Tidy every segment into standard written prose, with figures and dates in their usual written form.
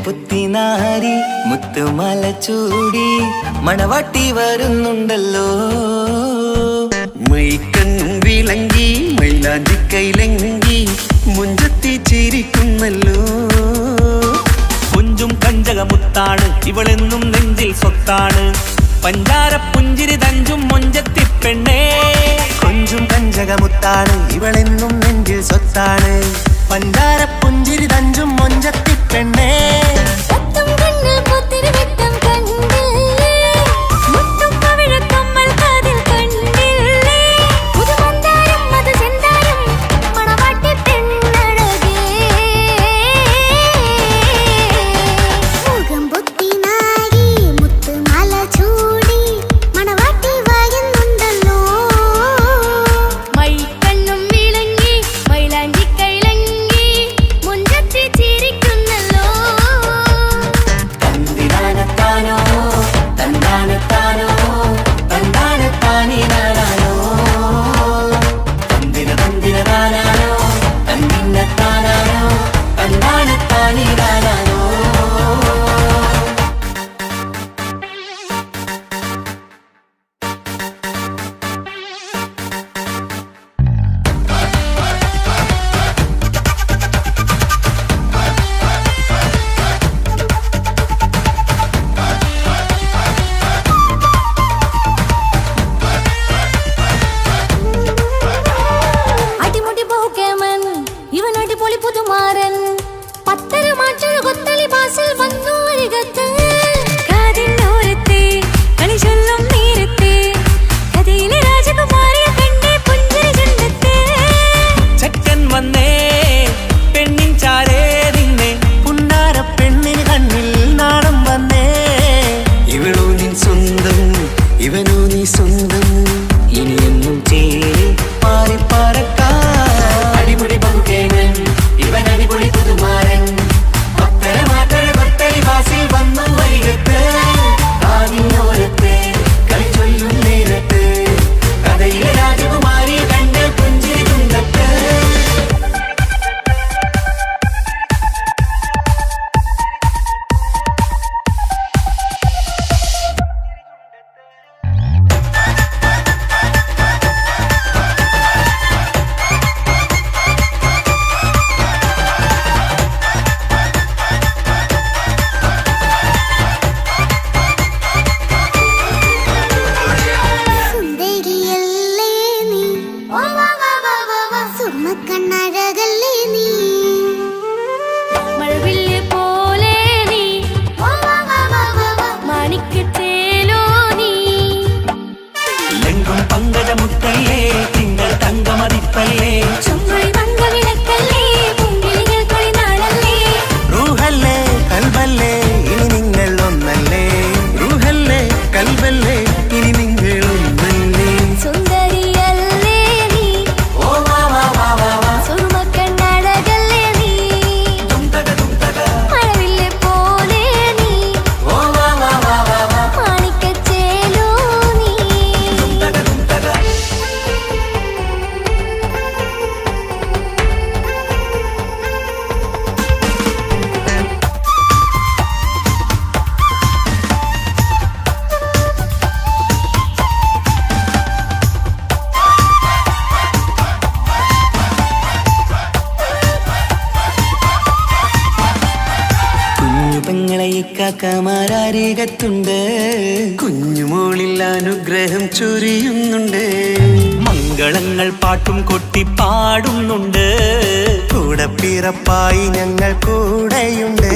പുത്തിനാരി മുത്തുമല ചൂടി മണവാട്ടി വരുന്നുണ്ടല്ലോ. മൈക്കണ്ണും വിളങ്ങി മൈലാഞ്ചി കൈലങ്കി മുഞ്ചത്തി ചിരിക്കുന്നല്ലോ. കുഞ്ചും കഞ്ചകമുത്താണ് ഇവളെന്നും നെഞ്ചിൽ സ്വത്താണ്. പഞ്ചാര പുഞ്ചിരി തഞ്ചും മൊഞ്ചത്തി പെണ്ണേ. കൊഞ്ചും കഞ്ചകമുത്താണ് ഇവളെന്നും നെഞ്ചിൽ സ്വത്താണ്. പഞ്ചാര പുഞ്ചിരി തഞ്ചും മൊഞ്ചത്തി പെണ്ണേ. കാക്കമാരരികത്തുണ്ട്. കുഞ്ഞുമോളിൽ അനുഗ്രഹം ചൊരിയുന്നുണ്ട്. മംഗളങ്ങൾ പാട്ടും കൊട്ടി പാടുന്നുണ്ട്. കൂടെ പിറപ്പായി ഞങ്ങൾ കൂടെയുണ്ട്.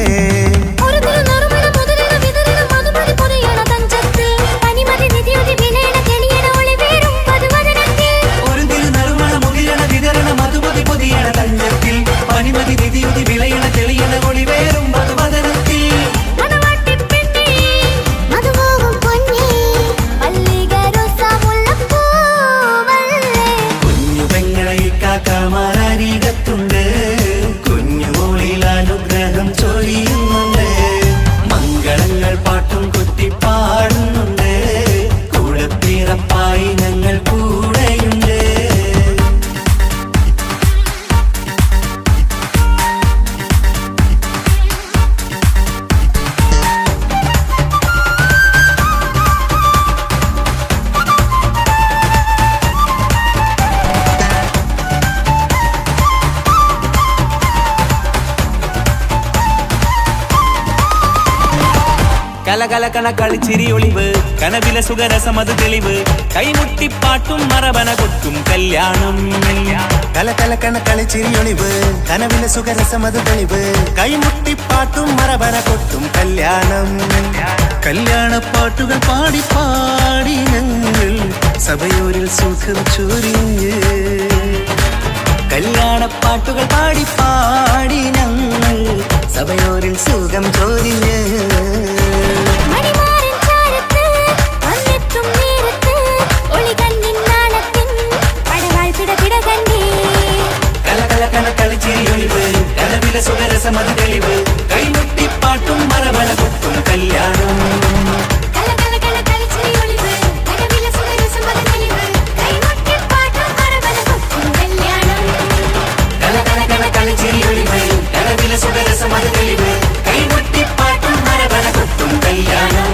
കലകലകണ കളിച്ചിരി ഒളിവ് കനവില സുഖരസമത് തെളിവ് കൈമുട്ടിപ്പാട്ടും മറവന കൊട്ടും കല്യാണം കലകലകണ കളിച്ചിരി ഒളിവ് കനവിലെ സുഖരസമത് തെളിവ് കൈമുട്ടിപ്പാട്ടും മറവന കൊട്ടും കല്യാണം കല്യാണപ്പാട്ടുകൾ പാടി പാടി ഞങ്ങൾ സഭയോരിൽ സുഖം ചൊരിഞ്ഞ് കല്യാണപ്പാട്ടുകൾ പാടി പാടി ഞങ്ങൾ സഭയോരിൽ സുഖം ചൊരിഞ്ഞ് സുഖരസമത് തെളിവ് കൈമുട്ടിപ്പാട്ടും മറവന കൊട്ടും കല്യാണം സുഖരസമത് തെളിവ് കൈമുട്ടിപ്പാട്ടും മറവന കൊട്ടും കല്യാണം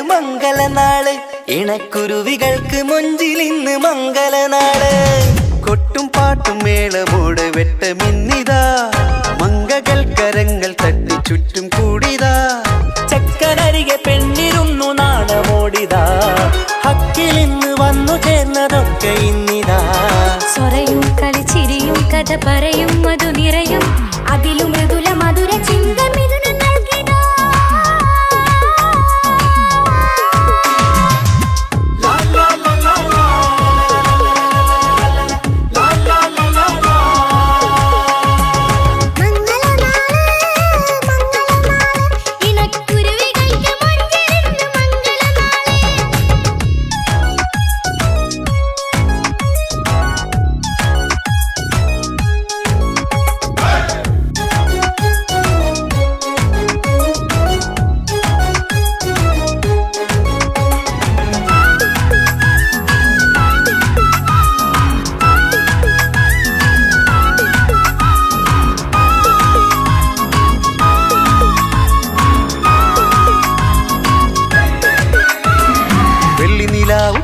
മംഗളനാള് ഇണക്കുരുവികൾക്ക് മൊഞ്ചിലിന്ന് മംഗളനാള് കൊട്ടും പാട്ടും മേളമോട് വെട്ടമിന്നിതാ മംഗകൾ കരങ്ങൾ തട്ടി ചുറ്റും കൂടിതാ ചക്കനരികെ പെണ്ണിരുന്നു നാണമോടിതാ ഹക്കിലിന്ന് വന്നു ചേർന്നതൊക്കെ ഇന്നിതാ സ്വരയും കളിച്ചിരിയും കഥ പറയും മധു നിറയും അതിലും മൃദുല മധുര ചിന്ത മിഥുന നൽകിടാ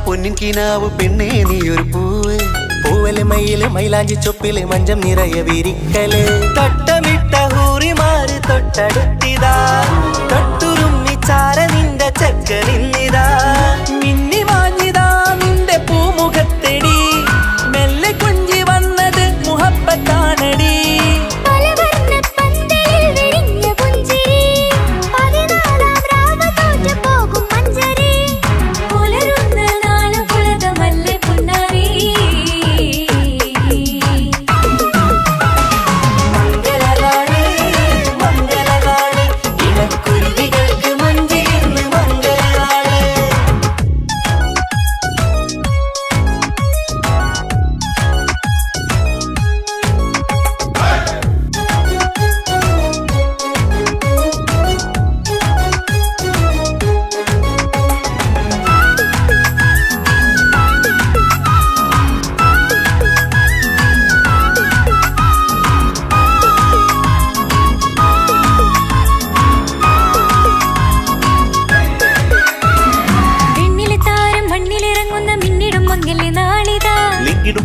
പൊന്നിൻ കിനാവ് പെണ്ണേ നീയൊരു പൂവ് പൂവല് മയില് മൈലാഞ്ചി ചൊപ്പില് മഞ്ചം നിറയെ വിരിക്കല് തട്ടമിട്ട ഹൂറിമാര് തൊട്ടടുത്തിതാ തൊട്ടുരുമ്മി ചാര നിന്റെ ചക്കനിന്നിതാ മിന്നി മാഞ്ഞിതാ നിന്റെ പൂമുഖത്തെടി മെല്ലെ കുഞ്ചി വന്നത് മുഹബത്താണടി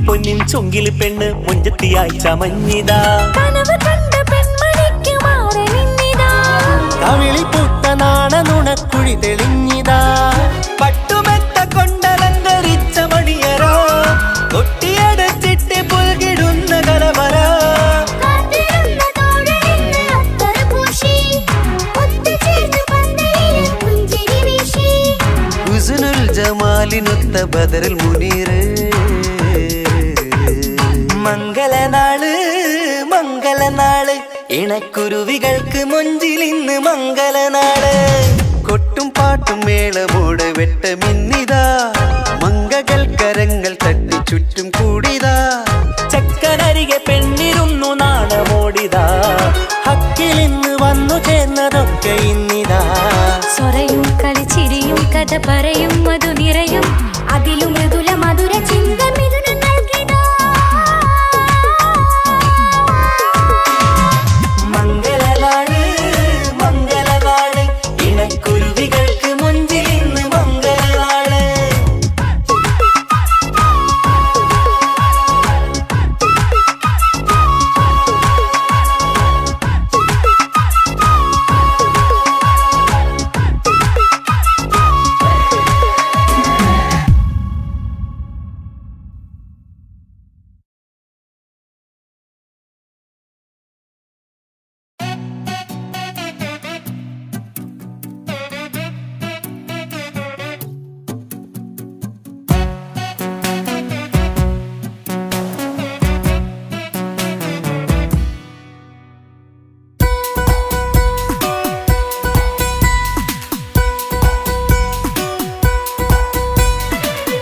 പൊന്നിൻ ചൊങ്കില് പെണ്ണ് മുഞ്ചത്തിയായി ചമഞ്ഞിതാ കവിളി പൂത്ത നാണ നുണക്കുഴി തെളിഞ്ഞിതാ പട്ടുമെത്ത കൊണ്ടലങ്കരിച്ച മണിയറോ കൊട്ടിയടച്ചിട്ട് പുൽകിടുന്ന കലവറ കാത്തിരുന്ന തോഴ ജമാലിനൊത്ത ബദറിൽ മുനീറ്. മംഗളനാള് മംഗളനാള് ഇണക്കുരുവികൾക്ക് മൊഞ്ചിലിന്ന് മംഗളനാള്. കൊട്ടും പാട്ടും മേളമോട് വെട്ടമിന്നിതാ മംഗകൾ കരങ്ങൾ തട്ടി ചുറ്റും കൂടിതാ. ചക്കനരികെ പെണ്ണിരുന്നു നാണമോടിതാ ഹക്കിലിന്ന് വന്നു ചേർന്നതൊക്കെ ഇന്നിതാ. സ്വരയും കളിച്ചിരിയും കഥ പറയും മധു നിറയും അതിലും മൃദുല മധുര ചിന്ത മിഥുന നൽകിതാ. മംഗളനാള് മംഗളനാള് ഇണക്കുരുവികൾക്ക് മുഞ്ചിൽ ഇന്ന് മംഗളനാള്.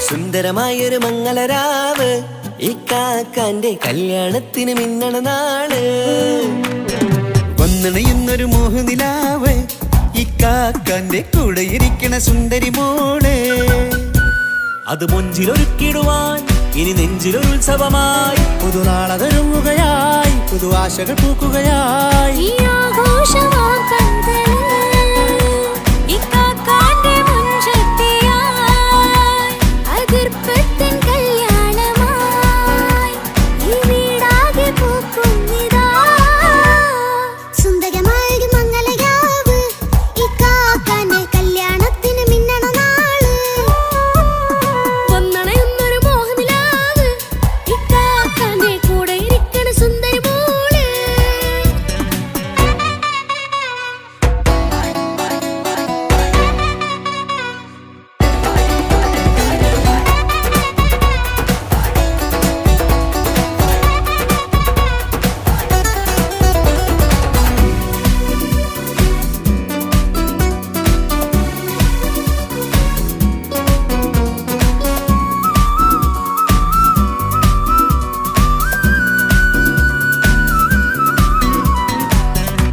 സുന്ദരമായൊരു മംഗളരാവ് ഇക്കാക്കാന്റെ കല്യാണത്തിന് മിന്നണ നാള്. വന്നണയുന്നൊരു മോഹനിലാവ് ഇക്കാക്കാന്റെ കൂടെ ഇരിക്കണ സുന്ദരി മോള്. അത് മൊഞ്ചിലൊരുക്കിടുവാൻ ഇനി നെഞ്ചിലൊരുത്സവമായി പുതുനാളതൊരുങ്ങുകയായി പുതുവാശകൾ പൂക്കുകയായി. ഈ ആഘോഷമാം കണ്ടല് ഇക്കാക്കാന്റെ മുൻചെത്തിയായി അതിർപ്പത്തിൻ കല്യാണമായി ഈ വീടാകെ പൂക്കുന്നിതാ. സുന്ദരമായൊരു മംഗളരാവ് ഇക്കാക്കാന്റെ കല്യാണത്തിന് മിന്നണ നാള്. വന്നണയുന്നൊരു മോഹനിലാവ് ഇക്കാക്കാന്റെ കൂടെ ഇരിക്കണ സുന്ദരി മോള്.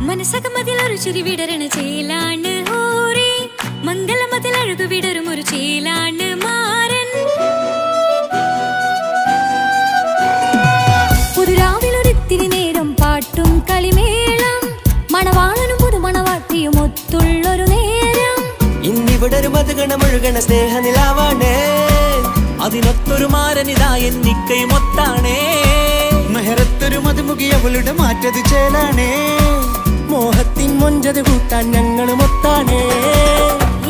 മനസകമതിലൊരു ചിരി വിടരണ ചേലാണ് ഹോറി മംഗളമതിൽ അഴകു വിടരും ഒരു ചേലാണ് മാരൻ. പുതുരാവിലൊരിത്തിരി നേരം പാട്ടും കളിമേളം മണവാളനും പുതുമണവാട്ടിയും ഒത്തുള്ളൊരു നേരം. ഇന്നിവിടെ ഒരു മധുഗണമൊഴുകണ സ്നേഹനിലാവാണേ. അതിനൊത്തൊരു മാരനിതാ എന്നിക്കൈമൊത്താണേ. മെഹറത്തൊരു മധുമുഖി അവളുടെ മാറ്റത് ചേലാണേ. മോഹത്തിൻ മൊഞ്ചത് കൂട്ടാൻ ഞങ്ങളും ഒത്താണേ.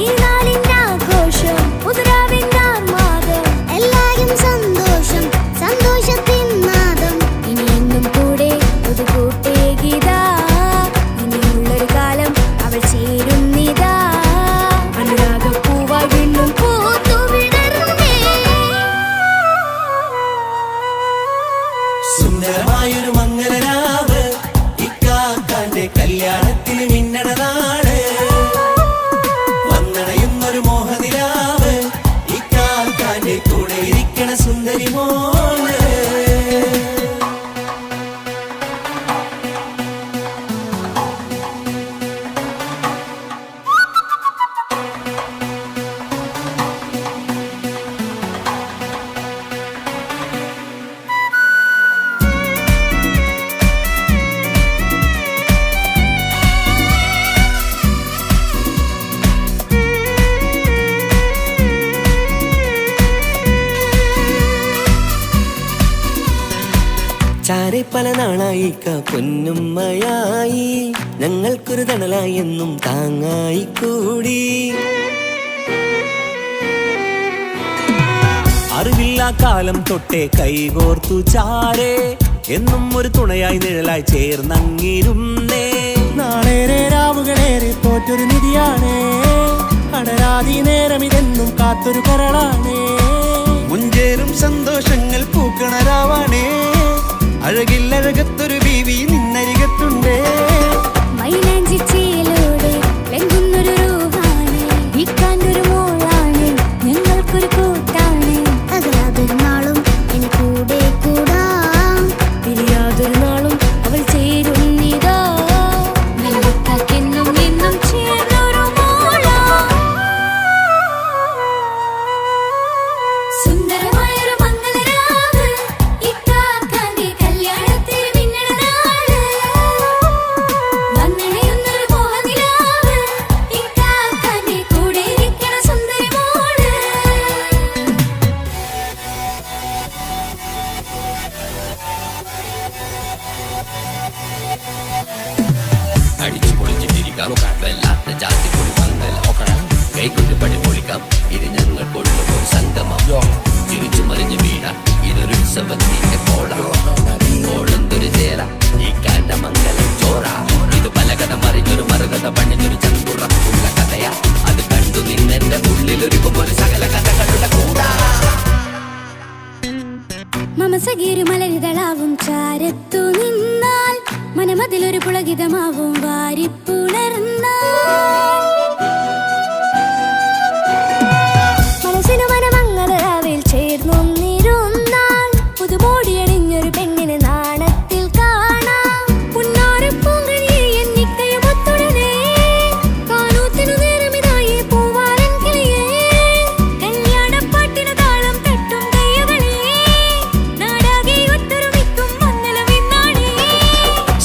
ഈ നാളിന്റെ ആഘോഷം പുതുരാവിന്റെ ആർമാദം എല്ലാരും സന്തോഷം സന്തോഷത്തിൻ നാദം. ഇനി എന്നും കൂടെ പുതുകൂട്ടേ ഗീതാ ഇനിയുള്ളൊരു കാലം അവൾ ചേരുന്നിതാ. അനുരാഗപ്പൂവായി വീണ്ടും പൂത്തു വിടരുന്നേ. സുന്ദരമായൊരു മംഗളരാവ് ഇക്കാക്കാന്റെ കല്യാണത്തിന് മിന്നണ നാള്. വന്നണയുന്നൊരു മോഹനിലാവ് ഇക്കാക്കാന്റെ കൂടെ ഇരിക്കണ സുന്ദരി മോള്. ചാരെ പല നാളായി പൊന്നുമ്മയായി ഞങ്ങൾക്കൊരു തണലായി എന്നും താങ്ങായി കൂടി. അറിവില്ല കാലം തൊട്ടേ കൈകോർത്തു ചാരേ എന്നും ഒരു തുണയായി നിഴലായി ചേർന്നങ്ങിരുന്നേ. നാളേറെ രാവുകളേറെ തോറ്റൊരു നിധിയാണേ. അടരാ പാതി നേരം ഇതെന്നും കാത്തൊരു കരളാണേ. മുഞ്ചേരും സന്തോഷങ്ങൾ പൂക്കണരാവാണേ. അഴകില്ലഴകത്തൊരു ബീവി നിന്നരികത്തുണ്ടേ. മൈലാഞ്ചി ചേലോടെ ലംഘുന്നൊരു രൂപാണ്, ഇക്കാണ്ടൊരു മോളാണ്, ഞങ്ങൾക്കൊരു കൂട്ടാണ്. അകലാതൊരു നാളും എൻ കൂടെ കൂടാം, പിരിയാതൊരു നാളും അവൾ ചേരുന്നിതാ. നെല്ലിക്കാക്കെന്നും എന്നും ചേർന്നൊരു മോളാ. സുന്ദരമായൊരു മംഗളരാവ്, ഇക്കാക്കാന്റെ കല്യാണത്തിന് മിന്നണ നാള്. വന്നണയുന്നൊരു മോഹനിലാവ്, ഇക്കാക്കാന്റെ കൂടെ ഇരിക്കണ സുന്ദരി മോള്. അടിച്ചു പൊളിച്ചിട്ടിരിക്കാം, വല്ലാത്ത ജാതി പൊളി പന്തൽ കൈകൊണ്ട് പടി പൊളിക്കാം. ഇത് ഞങ്ങൾ കൊള്ളുമ്പോൾ സംഗമം, തിരിച്ചു മറിഞ്ഞു വീണ ഇതൊരു ഉത്സവത്തിന്റെ കോളന്തൊരു ചേല, ഈ കാണ്ട മംഗലം ചോറ. ഇത് പലകഥ മറിഞ്ഞൊരു മറുകഥ പണിഞ്ഞൊരു ചങ്കുറപ്പുള്ള കഥയാ. അത് കണ്ടു നിന്നെന്റെ ഉള്ളിലൊരുക്കുമ്പോൾ സകല കഥകളുടെ കൂടാ. മമസഗീരു മലരിതളാവും ചാരത്തു നിന്നാൽ, മനമതിലൊരു പുളകിതമാവും വാരിപ്പുണർന്നാൽ. മനസ്സിനു മനമംഗളരാവിൽ ചേർന്നൊന്നിരുന്നാൽ, പുതുമോടിയണിഞ്ഞൊരു പെണ്ണിന് നാണത്തിൽ കാണാം. പുന്നാരപ്പൂങ്കണിയെ എന്നിക്കയുമൊത്തുടനെ, കാനൂത്തിനു നേരമിതായി പൂവാലൻ കിളിയേ. കല്യാണപ്പാട്ടിന് താളം തട്ടും കയ്യുകളേ, നാടാകെ ഒത്തൊരുമിക്കും മംഗളമെന്നാണേ.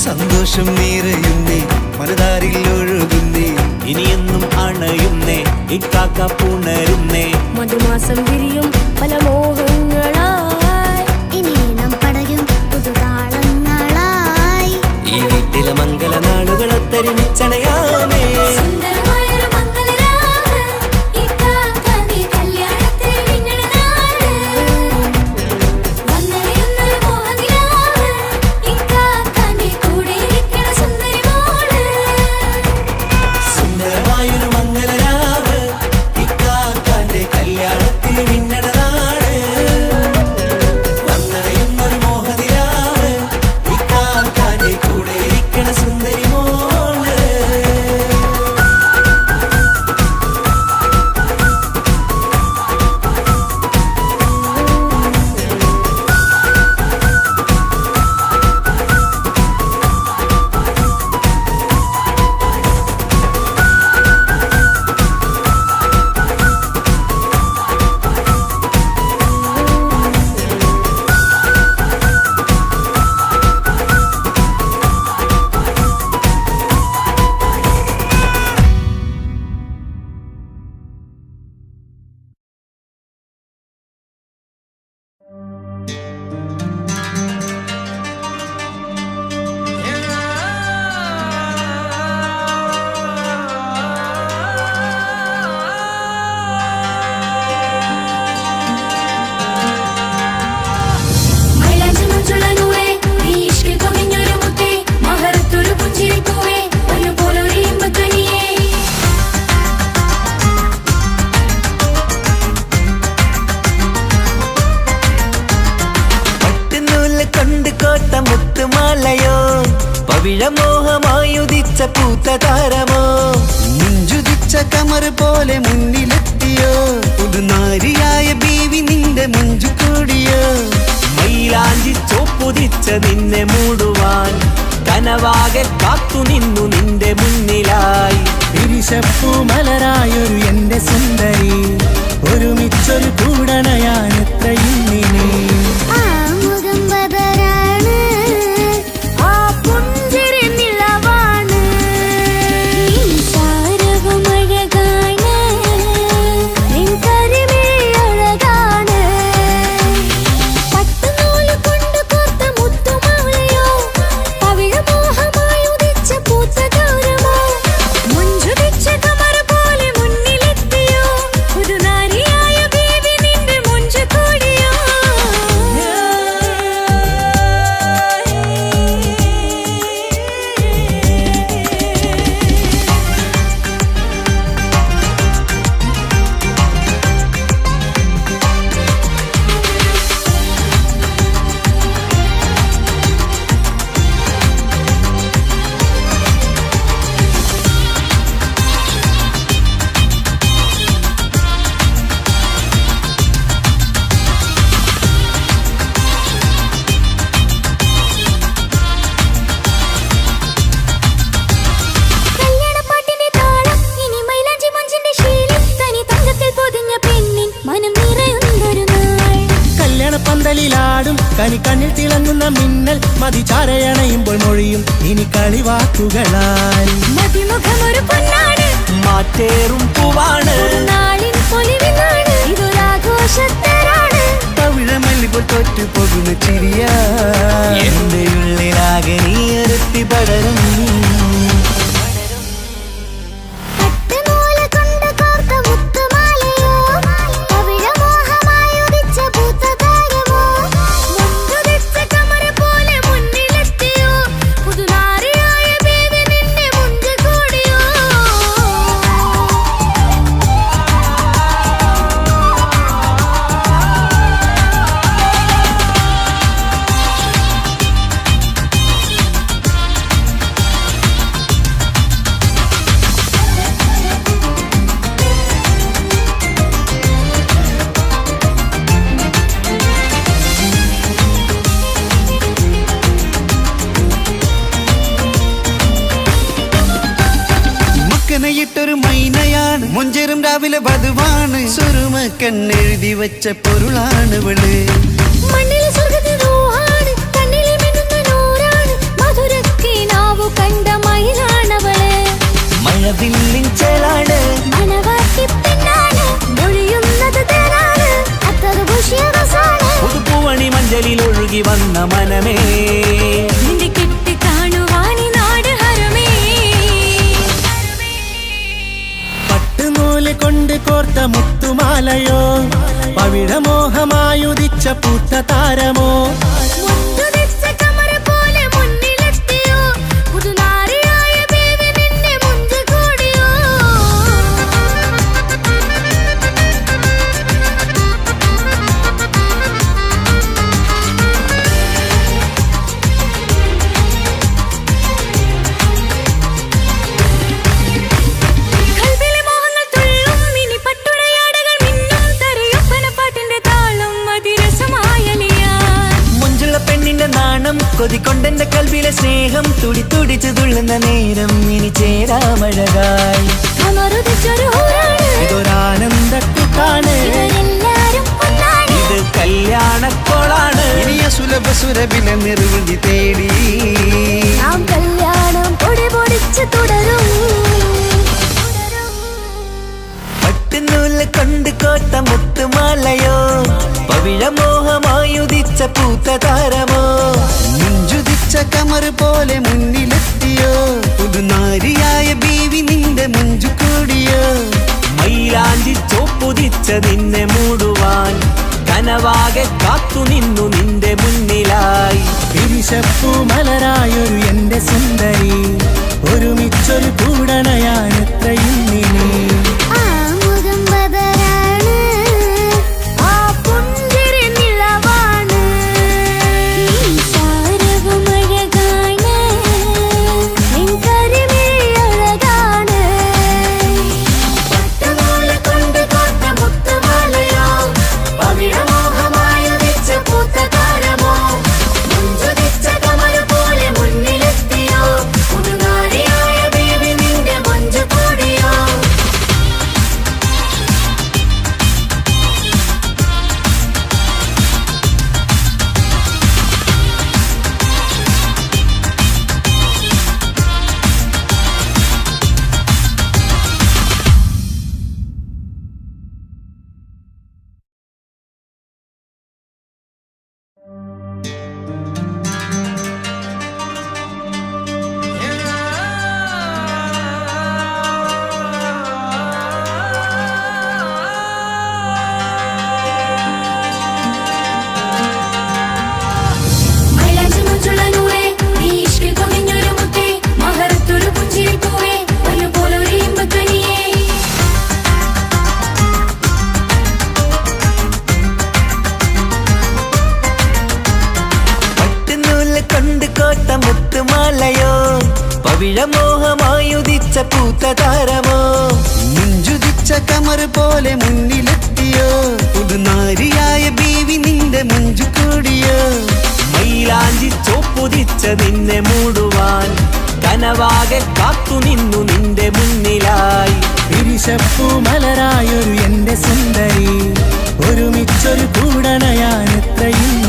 സന്തോഷം നിറയുന്നേ, മനതാരിൽ ഒഴുകുന്നേ. ഇനിയെന്നും അണയുന്നേ, ഇക്കാക്ക പുണരുന്നേ. മധുമാസം വിരിയും പല മോഹങ്ങളായി, ഇനിയും പടയും പുതുതാളങ്ങളായി. ഈ വീട്ടിലെ മംഗളനാളുകളൊത്തൊരുമിച്ചണയാമേ. സുന്ദരമായൊരു മംഗളരാവ്, ഇക്കാക്കാന്റെ കല്യാണത്തിന് മിന്നണ നാള്. വന്നണയുന്നൊരു മോഹനിലാവ്, ഇക്കാക്കാന്റെ കൂടെ ഇരിക്കണ സുന്ദരി മോള്. സുന്ദരമായൊരു മംഗളരാവ്, ഇക്കാക്കാന്റെ കല്യാണത്തിന് മിന്നണ നാള്. വന്നണയുന്നൊരു മോഹനിലാവ്, ഇക്കാക്കാന്റെ കൂടെ ഇരിക്കണ സുന്ദരി മോള്. മൈലാഞ്ചി മുഞ്ചുള്ള നൂറേ, നീ ഇഷ്കിൽ പൊതിഞ്ഞൊരു മുത്തേ, മഹറത്തൊരു പുഞ്ചിരിപ്പൂവേ, ഒരുപോലൊരു ഇമ്പധ്വനിയേ. പട്ടുനൂല് കൊണ്ട് കോട്ട മുത്തുമാലയോ, പവിഴമോഹമായുദിച്ച പൂത്ത താരമോ, മുഞ്ചുദിച്ച കമർ പോലെ മുന്നിലെത്തിയോ, പുതുനാരിയായ ബീവി നിന്റെ മുഞ്ചു കൂടിയോ. മൈലാഞ്ചി ചോപ്പുതിച്ച നിന്നെ മൂടുവാൻ, കനവാകെ കാത്തു നിന്നു നിന്റെ മുന്നിലായി. തിരിശപ്പൂ മലരായൊരു എന്റെ സുന്ദരി, ഒരുമിച്ചൊരു കൂടണയാൻ എത്രയും നിനി. ആ മുഖം ബദരാണ്, ആ പുഞ്ചിരി നിലവാണ്, നിൻ സാരവും അഴകാണ്, നിൻ കരിമിഴി അഴകാണ്. പട്ടുനൂല് കൊണ്ട് കോർത്ത മുത്തുമാലയോ, പവിഴമോഹമായി ഉദിച്ച പൂത്ത ഗൗരമോ, മുഞ്ചുദിച്ച കമർ പോലെ മുന്നിലെത്തിയോ, പുതുനാരി പന്തലിലാടും കണിക്കണ്ണിൽ തിളങ്ങുന്ന മിന്നൽ മതിചാരയണയുമ്പോൾ മൊഴിയും ഇനി കളിവാക്കുകളാൽ മതിമുഖമൊരു പൊന്നാണ് മാറ്റേറും പൂവാണ് നാളിൻ പൊലിവിനാണ് ഇതൊരാഘോഷത്തരാണ് പവിഴമല്ലിപ്പോൾ തോറ്റു പോകുന്ന ചിരിയ എന്റെ ഉള്ളിലാകെ നീയറുത്തി പടരും ൊരു മൈനയാണ് മൊഞ്ചേറും രാവിലെ വധുവാണ് സുറുമ കണ്ണെഴുതി വെച്ച പൊരുളാണ് വിള് മണ്ണിലെ സ്വർഗ്ഗത്തിലൂഹാണ് കണ്ണിലെ മിന്നുന്ന നൂറാണ് മധുരക്കിനാവു കണ്ട മയിലാണവള് മഴവില്ലിൻ ചേലാണ് മണവാട്ടി പെണ്ണാണ് മൊഴിയുന്നത് തേനാണ് അത്തറ് ഭുഷ്യവസാണ് പുതുപ്പൂവണി മഞ്ചലിൽ ഒഴുകി വന്ന മനമേ നിന്റെ കെട്ടി കാണുവാനി നാട് ഹരമേ പട്ടുനൂല് കൊണ്ട് കോർത്ത മുത്തുമാലയോ പവിഴമോഹമായുദിച്ച പൂത്ത താരമോ മുത്തുതിച്ച കമറ പോലെ മുന്നിലെത്തിയോ പുതുനാരിയായ ബേബി നിന്റെ മുഞ്ചു കൂടിയോ കൽവിലെ മോഹങ്ങൾ തുള്ളും ഇനി പട്ടുടയാടകൾ മിന്നും തരയൊപ്പനപ്പാട്ടിന്റെ താളം അതിരസമായലിയാൻ മുഞ്ചുള്ള പെണ്ണിന്റെ നാണം കൊതിക്കൊണ്ടെന്റെ കൽവിലെ സ്നേഹം തുടി തുടിച്ചു തുള്ളുന്ന നേരം ഇനി ചേരാമഴകായി അമറുദിച്ചൊരു ഹൂറാണ് ഇതൊരാനന്ദക്കുട്ടാണ് ഇവരെല്ലാരും ഒന്നാണ് ഇത് കല്യാണക്കോളാണ് ഇനിയ സുലഭ സുരഭില നിർവൃതി തേടി നാം കല്യാണം പൊടി പൊടിച്ച് തുടരും പട്ടുനൂല് കൊണ്ട് കോട്ട മുത്തുമാലയോ പവിഴമോഹമായുദിച്ച പൂത്ത താരമോ മുഞ്ചുദിച്ച കമറ് പോലെ മുന്നിലെത്തിയോ പുതുനാരിയായ ബീവി നിന്റെ മുഞ്ചു കൂടിയോ മൈലാഞ്ചി ചോപ്പുതിച്ച നിന്നെ മൂടുവാൻ കനവാകെ കാത്തു നിന്നു നിന്റെ മുന്നിലായി പിരിശപ്പൂ മലരായൊരു എന്റെ സുന്ദരി ഒരുമിച്ചൊരു കൂടണയാണെത്രയും നിനി ആ മുഖം ബദരാണ് ആ പുഞ്ചിരി നിലവാണ് ഈ സാരവും അഴകാണ് നിൻ കരിമിഴി അഴകാണ് പട്ടുനൂല് കൊണ്ട് കോർത്ത മുത്തുമാലയോ പവിഴമോഹമായുദിച്ച പൂത്ത താരമോ മുഞ്ചുദിച്ച കമറ് പോലെ മുന്നിലെത്തിയോ പുതുനാരിയായ ബേബി നിന്റെ മുഞ്ചു കൂടിയോ മൈലാഞ്ചി മുഞ്ചുള്ള നൂറേ നീ ഇഷ്കിൽ പൊതിഞ്ഞൊരു മുത്തേ മഹറത്തൊരു പുഞ്ചിരി പൂവേ ഒരുപോലൊരു ഇമ്പക്കനിയേ പട്ടുനൂല് കൊണ്ട് കോട്ട മുത്തുമാലയോ പവിഴമോഹമായുദിച്ച പൂത്ത താരമോ മുഞ്ചുദിച്ച കമറ് പോലെ മുന്നിലെത്തിയോ പുതുനാരിയായ ബീവി നിന്റെ മുഞ്ചു കൂടിയോ മൈലാഞ്ചി ചോപ്പുതിച്ച നിന്നെ മൂടുവാൻ കനവാകെ കാത്തു നിന്നു നിന്റെ മുന്നിലായി പിരിശപ്പൂ മലരായൊരു എന്റെ സുന്ദരി ഒരുമിച്ചൊരു കൂടണയാണെത്രയും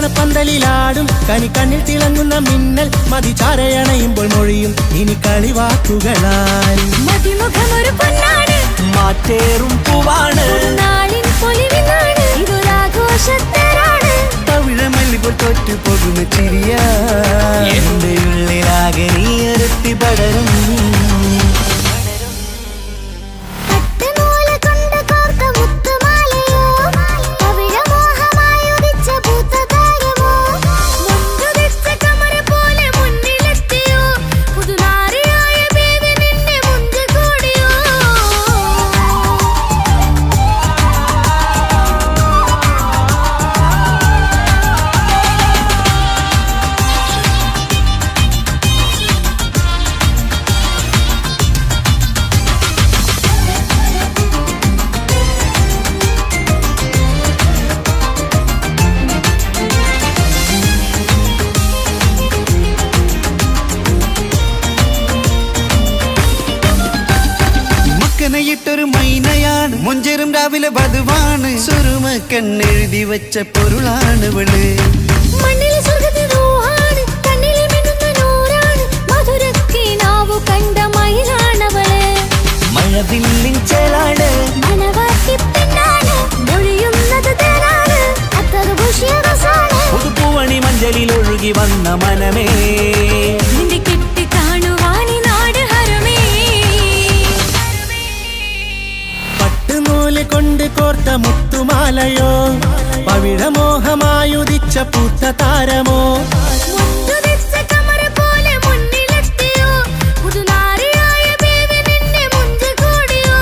കല്യാണപ്പന്തലിലാടും കണിക്കണ്ണിൽ തിളങ്ങുന്ന മിന്നൽ മതിചാരയണയുമ്പോൾ മൊഴിയും ഇനി കളിവാക്കുകളാൽ മതിമുഖമൊരു പൊന്നാണ് മാറ്റേറും പൂവാണ് നാളിൻ പൊലിവിനാണ് ഇതൊരാഘോഷത്തരാണ് തവിഴമല്ലിപ്പോൾ തോറ്റു പോകുന്ന ചിരിയ എന്റെ ഉള്ളിലാകെ നീയൊരുത്തി പടരും ൊരു മൈനയാണ് മുഞ്ചേറും രാവിലെ വധുവാണ് സുറുമ കണ്ണെഴുതി വെച്ച പൊരുളാണ് വിള് മണ്ണിലെ സ്വർഗ്ഗത്തിലൂഹാണ് കണ്ണിലെ മിന്നുന്ന നൂറാണ് മധുരക്കിനാവു കണ്ട മയിലാണവള് മഴവില്ലിൻ ചേലാണ് മനവാട്ടി പെണ്ണാണ് മൊഴിയുന്നത് തേനാണ് അത്ര ഖുഷിയറസാണ് പുതുപ്പൂവണി മഞ്ചലിൽ ഒഴുകി വന്ന മനമേ നിന്റെ കെട്ടി കാണുവാനി നാട് ഹരമേ പട്ടുനൂല് കൊണ്ട് കോർത്ത മുത്തുമാലയോ പവിഴമോഹമായുദിച്ച പൂത്ത താരമോ മുത്തുതിച്ച കമറ പോലെ മുന്നിലെത്തിയോ പുതുനാരിയായ ബേബി നിന്നെ മുഞ്ചു കൂടിയോ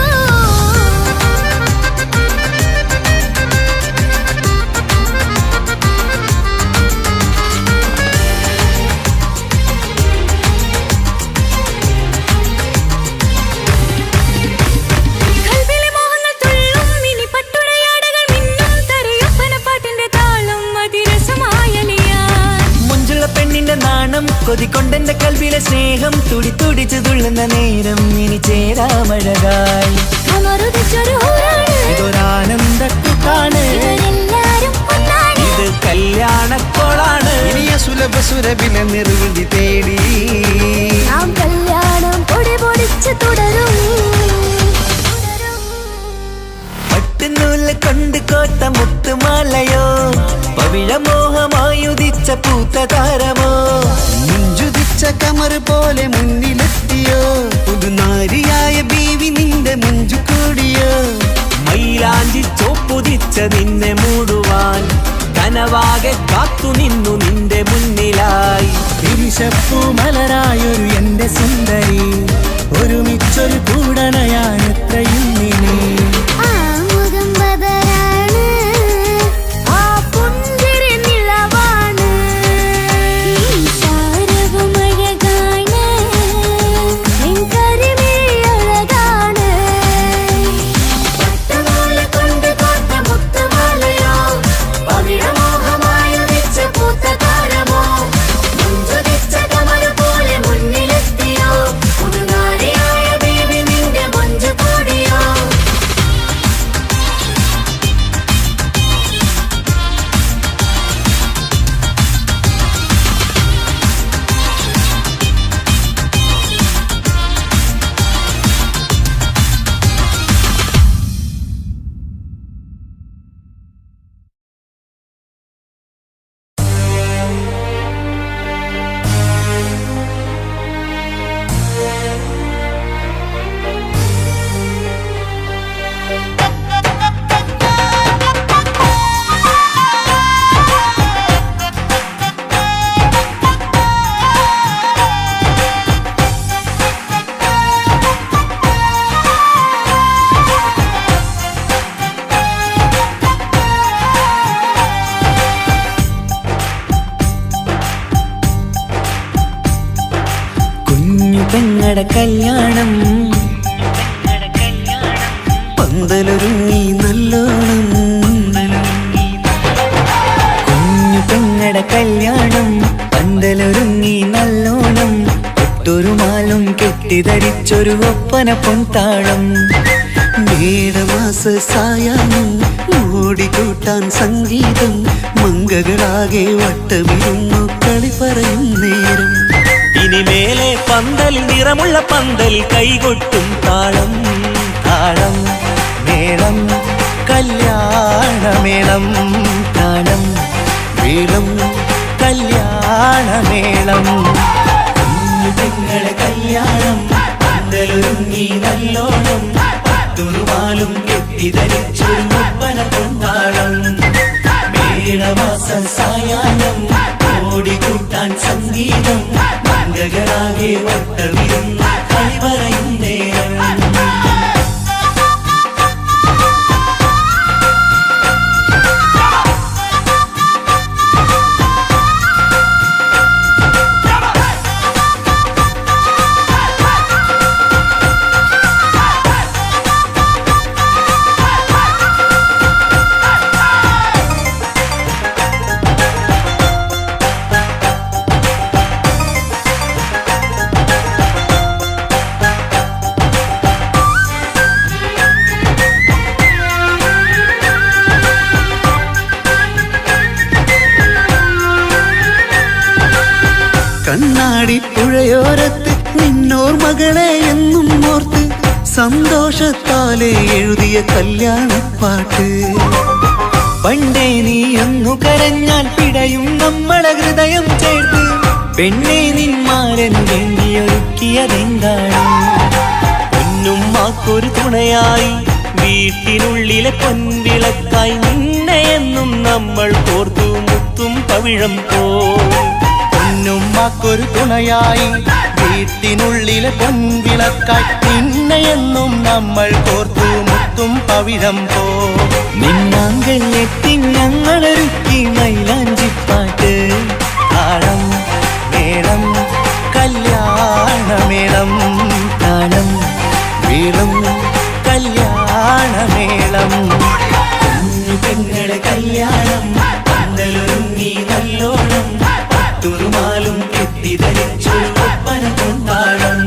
കൽബിലെ മോഹങ്ങൾ തുള്ളും ഇനി പട്ടുടയാടകൾ മിന്നും തരയൊപ്പന പാട്ടിന്റെ താളം അതിരസമായലിയാൻ മുഞ്ചുള്ള പെണ്ണിന്റെ നാണം കൊതിക്കൊണ്ടെന്റെ കൽവിലെ സ്നേഹം തുടി തുടിച്ചു തുള്ളുന്ന നേരം ഇനി ചേരാമഴകായി കമറുദിച്ചൊരു ഹൂറാണ് ഇതൊരാനന്ദക്കുട്ടാണ് ഇവരെല്ലാരും ഒന്നാണ് ഇത് കല്യാണക്കോളാണ് ഇനിയ സുലഭ സുരഭിലെ നിർവൃതി തേടി നാം കല്യാണം പൊടി പൊടിച്ച് തുടരും പട്ടുനൂല് കൊണ്ട് കോത്ത മുത്തുമാലയോ പവിഴമോഹമായുദിച്ച പൂത്ത താരമോ മുഞ്ചുദിച്ച കമറ് പോലെ മുന്നിലെത്തിയോ പുതുനാരിയായ ബീവി നിന്റെ മുഞ്ചു കൂടിയോ മൈലാഞ്ചി ചോപ്പുതിച്ച നിന്നെ മൂടുവാൻ കനവാകെ കാത്തു നിന്നു നിന്റെ മുന്നിലായി വിരിശപ്പൂ മലരായൊരു എന്റെ സുന്ദരി ഒരുമിച്ചൊരു കൂടണയാൻ എത്രയും ഇനി ആ മുഖം ബദരാണ് ആ പുഞ്ചിരി നിലവാണ് ഈ സാരവും അഴകാണ് നിൻ കരിമിഴി അഴകാണ് പട്ടുനൂല് കൊണ്ട് കോർത്ത മുത്തുമാലയോ പവിഴമോഹമായുദിച്ച പൂത്ത താരമോ മുഞ്ചുദിച്ച കമല പോലെ മുന്നിലെത്തിയോ പുതുനാരിയായ ബേബി നിന്റെ മുഞ്ചു കൂടിയോ കുഞ്ഞു പെങ്ങടെ കല്യാണം പന്തലൊരുങ്ങി നല്ലോണം കുഞ്ഞു പെങ്ങടെ കല്യാണം പന്തലൊരുങ്ങി നല്ലോണം ഒട്ടൊരു മാലും കെട്ടിധരിച്ചൊരു ഒപ്പന പൊൻതാളം മേടമാ മേടമാസ സായാഹ്നം ഓടിക്കൂട്ടാൻ സംഗീതം മംഗകളാകെ വട്ടമിരുന്നു കളി പറയും നേരം ഇനി മേലെ പന്തലിൽ നിറമുള്ള പന്തൽ കൈകൊട്ടും താളം താളം മേളം കല്യാണമേളം താളം മേളം കല്യാണമേളം പെങ്ങളെ കല്യാണം പന്തലൊരുങ്ങി നല്ലോണം തുറുമാലും കെട്ടിധരിച്ചൊരു മുപ്പന കൊണ്ടാടം മേടമാസ സായാഹ്നം ഓടിക്കൂട്ടാൻ സംഗീതം മംഗകളാകെ വട്ടമിരുന്ന കളി പറയും നേരം കണ്ണാടി പുഴയോരത്ത് നിന്നോർ മകളെ എന്നും ഓർത്ത് സന്തോഷത്താലെ എഴുതിയ കല്യാണപ്പാട്ട് പണ്ടേ നീ ഒന്നു കരഞ്ഞാൽ പിടയും നമ്മളെ ഹൃദയം ചേർത്ത് പെണ്ണെ നിന്മാരൻ വേണ്ടിയൊരുക്കിയതെന്താണ് പൊന്നുമ്മാക്കൊരു തുണയായി വീട്ടിനുള്ളിലെ പൊൻവിളക്കായി നിന്നെ എന്നും നമ്മൾ കോർത്തു മുത്തും പവിഴം പോ പൊന്നുമ്മക്കൊരു തുണയായി വീട്ടിനുള്ളിലെ പൊൻവിളക്കായി നിന്നെയെന്നും നമ്മൾ കോർത്തു മുത്തും പവിഴം പോ നിന്നാങ്കല്ലെത്തി ഞങ്ങളൊരുക്കി മൈലാഞ്ചിപ്പാട്ട് താളം മേളം കല്യാണമേളം താളം മേളം കല്യാണമേളം പെങ്ങളെ കല്യാണം പന്തലൊരുങ്ങി നല്ലോണം തുറുമാലും കെട്ടിധരിച്ചൊരു ഒപ്പന കൊണ്ടാടം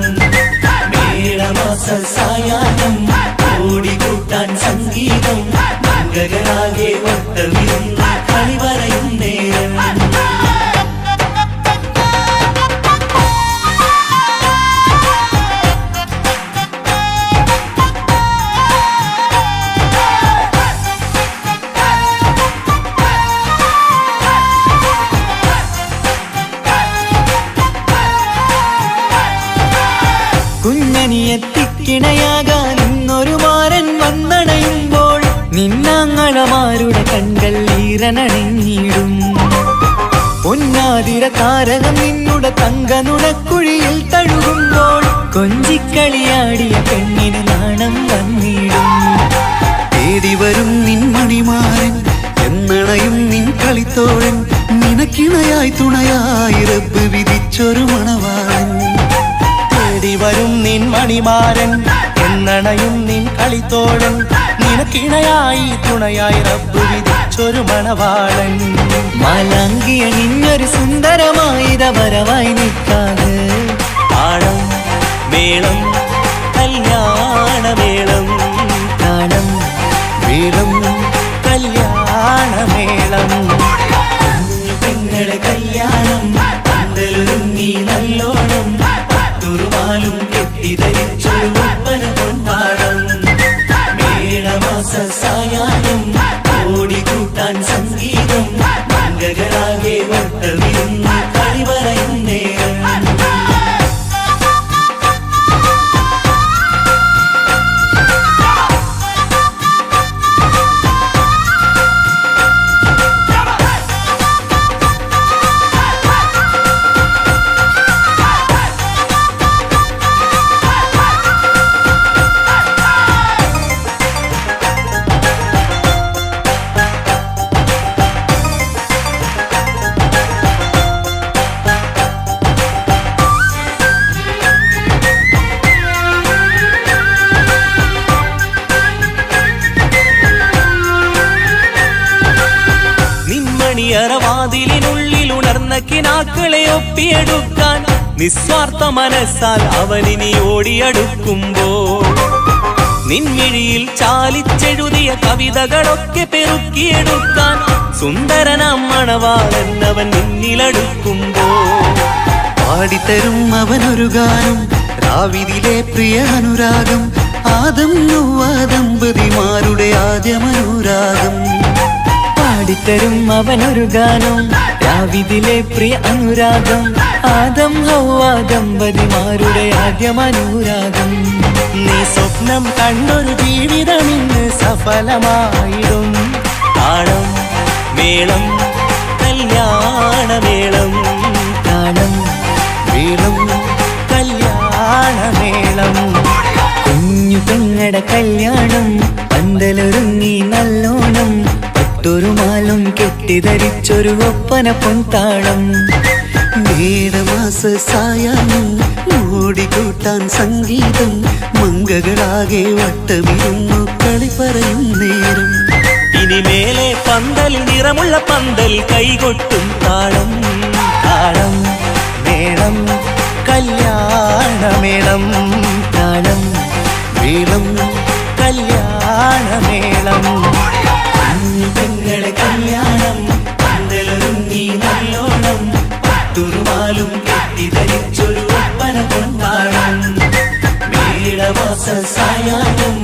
മേടമാസ സായാഹ്നം ഓടിക്കൂട്ടാൻ സംഗീതം മംഗകളാകെ വട്ടമിരുന്ന കളി പറയും നേരം കുഞ്ഞനിയെത്തിക്കിണയാകാൻ ഇന്നൊരു മാരൻ വന്നണയുമ്പോൾ നിന്നാങ്ങളമാരുടെ കൺകൾ ഈറനണിഞ്ഞിടും പൊന്നാതിര താരകം നിന്നുടെ തങ്കനുടക്കുഴിയിൽ തഴുകുമ്പോൾ കൊഞ്ചിക്കളിയാടിയ പെണ്ണിന് നാണം വന്നിടും തേടി വരും നിൻ മണിമാരൻ എന്നണയും നിൻ കളിത്തോഴൻ നിനക്കിണയായി തുണയായി റബ്ബ് വിധിച്ചൊരു മണവാളൻ തേടി വരും നിൻ മണിമാരൻ എന്നണയും നിൻ കളിത്തോഴൻ നിനക്കിണയായി തുണയായി റബ്ബ് വിധിച്ചൊരു മണവാളൻ മാലാങ്കിയ നിന്നൊരു സുന്ദരമായിത വരവായി നിൽക്കാതെ താളം മേളം കല്യാണമേളം താളം മേളം കല്യാണമേളം പെങ്ങളെ കല്യാണം പന്തലൊരുങ്ങി നല്ലോണം തുറുമാലും കെട്ടിധരിച്ചൊരു ഒപ്പന കൊണ്ടാടം മേടമാസ സായാഹ്നം ഓടിക്കൂട്ടാൻ സംഗീതം മംഗകളാകെ വട്ടമിരുന്ന കളി പറയും നേരം നിന്മണിയറവാതിലിനുള്ളിൽ ഉണർന്ന കിനാക്കളെ ഒപ്പിയെടുക്കാൻ നിസ്വാർത്ഥ മനസ്സാൽ അവനിനി ഓടിയടുക്കുമ്പോൾ നിൻമിഴിയിൽ ചാലിച്ചെഴുതിയ കവിതകളൊക്കെ പെറുക്കിയെടുക്കാൻ സുന്ദരനാം മണവാളൻ അവൻ നിന്നിലടുക്കുമ്പോ പാടിത്തരും അവനൊരു ഗാനം രാവിലെ പ്രിയ അനുരാഗം ആദം നൊവ്വ ദമ്പതിമാരുടെ ആദ്യമനുരാഗം പാടിത്തരും അവനൊരു ഗാനം രാവിലെ പ്രിയ അനുരാഗം ആദം ഹവ്വ ദമ്പതിമാരുടെ ആദ്യമനുരാഗം നീ സ്വപ്നം കണ്ടൊരു ജീവിതം ഇന്ന് സഫലമായിടും താളം മേളം കല്യാണമേളം താളം മേളം കല്യാണമേളം കുഞ്ഞു പെങ്ങടെ കല്യാണം പന്തലൊരുങ്ങി നല്ലോണം പട്ടൊരു മാലും കെട്ടിധരിച്ചൊരു ഒപ്പന പൊൻതാളം മേടമാസ സായാഹ്നം ഓടിക്കൂട്ടാൻ സംഗീതം മംഗകളാകെ വട്ടമിരുന്നു കളി പറയും നേരം ഇനിമേലെ പന്തൽ നിറമുള്ള പന്തൽ കൈകൊട്ടും താളം താളം മേളം കല്യാണമേളം താളം മേളം കല്യാണമേളം കുഞ്ഞു പെങ്ങളെ കല്യാണം പന്തലൊരുങ്ങി നല്ലോണം പട്ടുറുമാലും കെട്ടിധരിച്ചൊരു ഒപ്പന പൊൻതാളം മേടമാസ സായാഹ്നം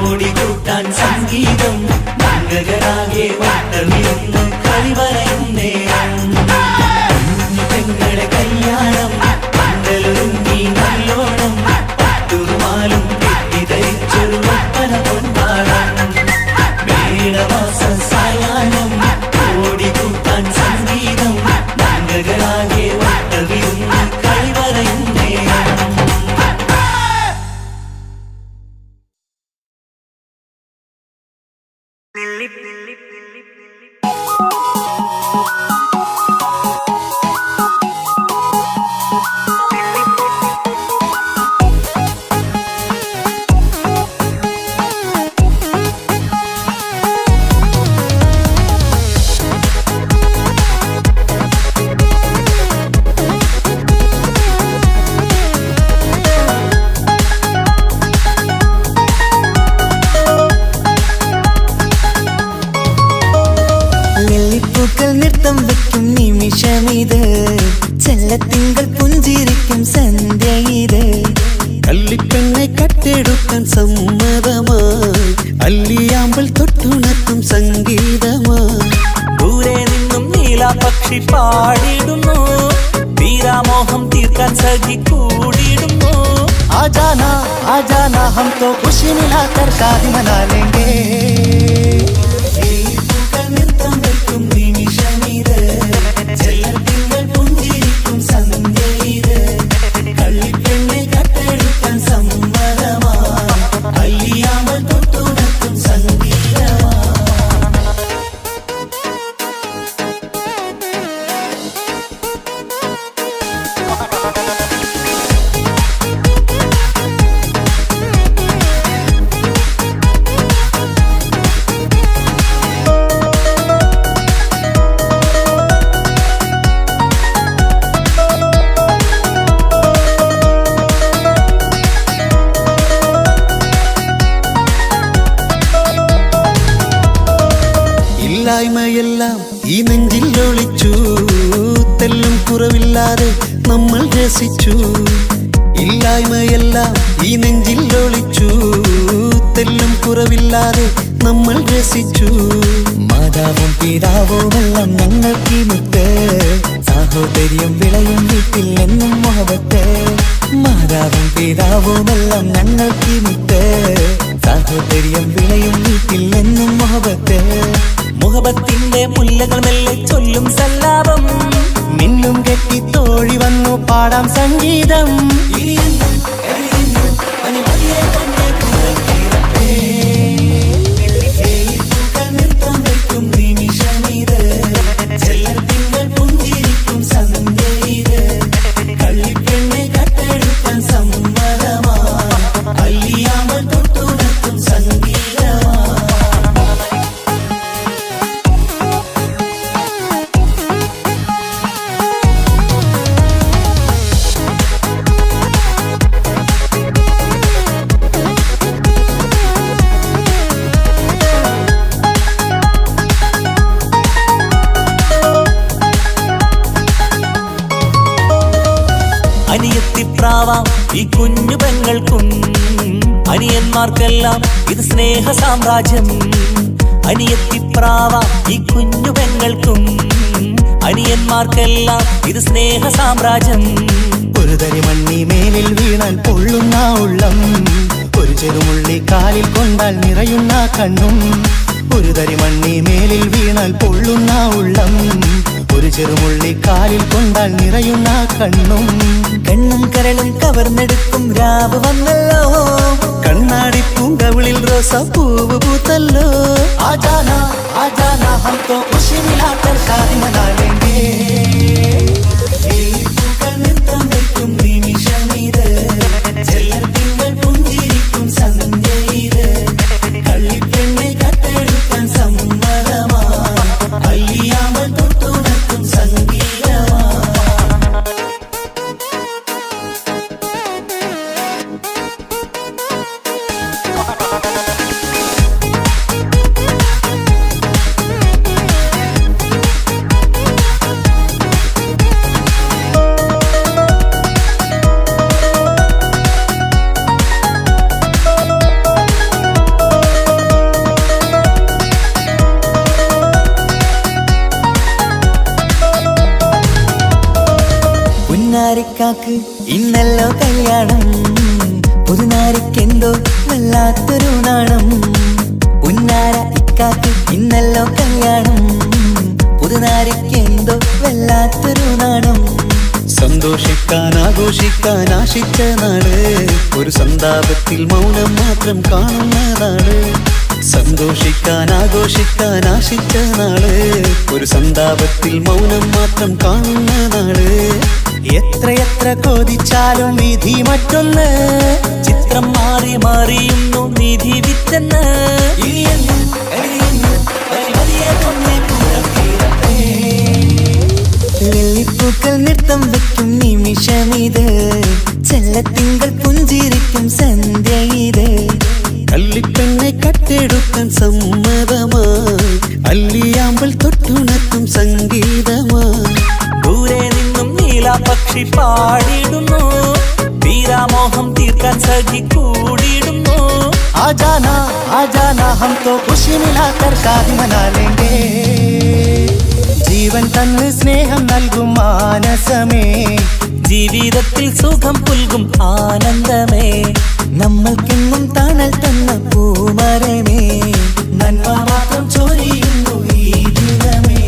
ഓടിക്കൂട്ടാൻ സംഗീതം മംഗളാകെ വട്ടമിരുന്ന് കളി പറയും നേരം കുഞ്ഞു പെങ്ങളെ കല്യാണം പന്തലൊരുങ്ങി നല്ലോണം പട്ടുറുമാലും കെട്ടിധരിച്ചൊരു ഒപ്പന പൊൻതാളം മേടമാസ സായാഹ്നം ഓടിക്കൂട്ടാൻ സംഗീതം മംഗളാകെ വട്ടമിരുന്ന് കളി പറയും നേരം നെല്ലിപ്പൂക്കൾ നൃത്തം വെക്കും നിമിഷമിത് ചെല്ലത്തിങ്കൾ പുഞ്ചിരിക്കും സന്ധ്യ ഇത് കള്ളിപ്പെണ്ണെ കട്ടെടുക്കാൻ സമ്മതമായി അല്ലിയാമ്പൽ തൊട്ടുണർത്തും സംഗീതമായി ദൂരെ നിന്നും നീലാപക്ഷി പാടിടുന്നു വീരാമോഹം തീർക്കാൻ സഖി കൂടിയിടുന്നു आजाना हम तो खुशी मिलाकर शादी मना लेंगे നൃത്തം വെക്കും നിമിഷമിത് ചെല്ലത്തിങ്കൾ പുഞ്ചിരിക്കും സന്ധ്യ ഇത് കള്ളിപ്പെണ്ണെ കട്ടെടുക്കാൻ സമ്മതമായി അല്ലിയാമ്പൽ തൊട്ടുണർത്തും സംഗീതമായി ഇല്ലായ്മയെല്ലാം ഈ നെഞ്ചിൽ ഒളിച്ചു തെല്ലും കുറവില്ലാതെ നമ്മൾ രസിച്ചു ഇല്ലായ്മയെല്ലാം ഈ നെഞ്ചിൽ ഒളിച്ചു തെല്ലും കുറവില്ലാതെ നമ്മൾ രസിച്ചു മാതാവും പിതാവുമെല്ലാം ഞങ്ങൾക്ക് മുത്ത് സാഹോദര്യം വിളയും വീട്ടിൽ എന്നും മുഹബത്ത് മാതാവും പിതാവുമെല്ലാം ഞങ്ങൾക്ക് മുത്ത് സാഹോദര്യം വിളയും വീട്ടിൽ എന്നും മുഹബത്ത് മുഹബത്തിന്റെ മുല്ലകൾ മെല്ലെ ചൊല്ലും സല്ലാപം മിന്നും കെട്ടി തോഴി വന്നു പാടാം സംഗീതം നൃത്തം വെക്കും നിമിഷമിത് ചെല്ലത്തിങ്കൾ പുഞ്ചിരിക്കും സന്ധ്യ ഇത് കള്ളിപ്പെണ്ണെ കട്ടെടുക്കാൻ സമ്മതമായി അല്ലിയാമ്പൽ തൊട്ടുണർത്തും സംഗീതമായി പ്രാവാം ഈ കുഞ്ഞു പെങ്ങൾക്കും അനിയന്മാർക്കെല്ലാം ഇത് സ്നേഹ സാമ്രാജ്യം. അനിയത്തിപ്രാവാം ഈ കുഞ്ഞു പെങ്ങൾക്കും അനിയന്മാർക്കെല്ലാം ഇത് സ്നേഹ സാമ്രാജ്യം. ഒരു തരി മണ്ണി മേലിൽ വീണാൽ പൊള്ളുന്ന ഉള്ളം, ഒരു ചെറുമുള്ളി കാലിൽ കൊണ്ടാൽ നിറയുന്ന കണ്ണും. ഒരു തരി മണ്ണി മേലിൽ വീണാൽ പൊള്ളുന്ന ഉള്ളം, ഒരു ചെറുമുള്ളി കാലിൽ കൊണ്ടാൽ നിറയുന്ന കണ്ണും. കണ്ണും കരളും കവർന്നെടുക്കും രാവ് വന്നല്ലോ, കണ്ണാടി പൂങ്കവിളിൽ റോസാപ്പൂവ് പൂത്തല്ലോ. ആജാനാ ആജാനാ ഹം തോ ഖുശി മിലാകർ ശാദി മനാ ലേംഗേ. പൂക്കൾ നൃത്തം വയ്ക്കും നിമിഷമിത്, ചെല്ലത്തിങ്കൾ പുഞ്ചിരിക്കും സന്ധ്യ ഇത്. കള്ളിപ്പെണ്ണെ കട്ടെടുക്കാൻ സമ്മതമാ, അല്ലിയാമ്പൽ തൊട്ടുണർത്തും സംഗീതമാ. പുന്നാരിക്കാക്ക് ഇന്നല്ലോ കല്യാണം, പുതുനാരിക്കെന്തോ വല്ലാത്തൊരു നാണം. പുന്നാര ഇക്കാക്ക് ഇന്നല്ലോ കല്യാണം, പുതുനാരിക്കെന്തോ വല്ലാത്തൊരു നാണം. സന്തോഷിക്കാൻ ആഘോഷിക്കാൻ ആശിച്ച നാട്, ഒരു സന്താപത്തിൽ മൗനം മാത്രം കാണുന്ന നാട്. സന്തോഷിക്കാൻ ആഘോഷിക്കാൻ ആശിച്ച നാട്, ഒരു സന്താപത്തിൽ മൗനം മാത്രം കാണുന്ന നാട്. എത്രയെത്ര കൊതിച്ചാലും വിധി മറ്റൊന്ന്, ചിത്രം മാറി മാറിയുന്നു നിധി വിറ്റെന്ന്. ഇനിയെന്നും കഴിയുന്നു വലിയ പൊന്നെ പുറത്തിരട്ടെ. വെള്ളിപ്പൂക്കൾ നൃത്തം വെക്കും നിമിഷമിത്, ചെല്ലത്തിങ്കൾ പുഞ്ചിരിക്കും സന്ധ്യ ഇത്. കള്ളിപ്പെണ്ണെ കട്ടെടുക്കാൻ സമ്മതമായി, അല്ലിയാമ്പൽ തൊട്ടുണർത്തും സംഗീതമായി. ദൂരെ നിന്നും നീലാപക്ഷി പാടിയിടുന്നു, തീരാമോഹം തീർക്കാൻ സഖി കൂടിയിടുന്നു. ആജാനാ ആജാനാ ഹം തോ ഖുശി മിലാകർ ശാദി മനാ ലേംഗേ. ജീവൻ തന്ന് സ്നേഹം നൽകും മാനസമേ, ജീവിതത്തിൽ സുഖം പുൽകും ആനന്ദമേ. നമ്മൾക്കെന്നും തണൽ തന്ന പൂമരമേ, നന്മ മാത്രം ചൊരിയുന്നു ഈ ദിനമേ.